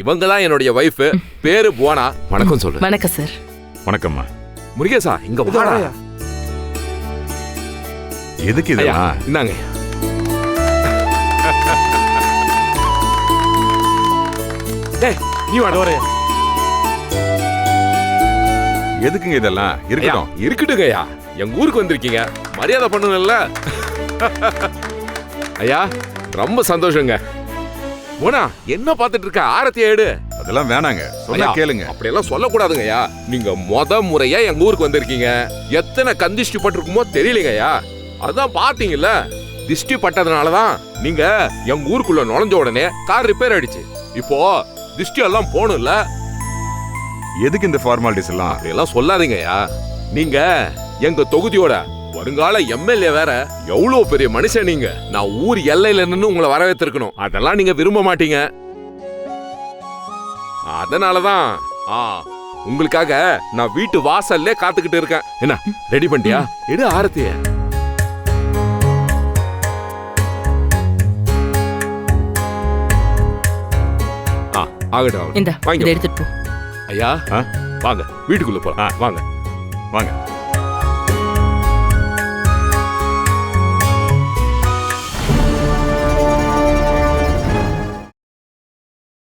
இவங்க தான் என்னுடைய வைஃப், பேரு புவனா. வணக்கம் சொல்லு. வணக்கம் சார். வணக்கம்மா. முருகேசா இங்க வாடா. எதுக்கு இதெல்லாம்? இந்தாங்க. டேய் நீ வாடா. எதுக்குங்க இதெல்லாம்? இருக்கட்டும். இருக்கட்டுங்க ஐயா, எங்க ஊருக்கு வந்திருக்கீங்க, மரியாதை பண்ணணும்ல. ஐயா ரொம்ப சந்தோஷங்க. போனா என்ன பாத்துட்டு இருக்க? ஆரத்தி ஏடு. அதெல்லாம் வேணாங்க, சொன்னா கேளுங்க. அப்படியெல்லாம் சொல்லக்கூடாதுங்க ஐயா. நீங்க முறையா எங்க ஊருக்கு வந்திருக்கீங்க. எத்தனை கந்திஷ்டி பட்டிருக்குமோ தெரியலங்க ஐயா. அதான் பாத்தீங்கல்ல, திஷ்டி பட்டதுனாலதான் நீங்க எங்க ஊருக்குள்ள நுழைஞ்ச உடனே கார் ரிப்பேர் ஆயிடுச்சு. இப்போ திஷ்டி எல்லாம் போகணும்ல. எதுக்கு இந்த ஃபார்மாலிட்டிஸ் எல்லாம்? அப்படியெல்லாம் சொல்லாதீங்கய்யா. நீங்க எங்க தொகுதியோட வருங்கால எம்எல்ஏ வேற. எவ்வளவு பெரிய மனுஷன் நீங்க. நான் ஊர் எல்லையில நின்னு உங்களை வரவேற்றிருக்கணும். அதெல்லாம் நீங்க விரும்ப மாட்டீங்க. அதனாலதான் உங்களுக்காக நான் வீட்டு வாசல்ல காத்துக்கிட்டு இருக்கேன். என்ன ரெடி பண்ணிட்டியா? எடு ஆரத்திய. ஆகட்டும். இந்தா, இதை எடுத்துட்டு போ. ஐயா வாங்க வீட்டுக்குள்ள போலாம். வாங்க வாங்க.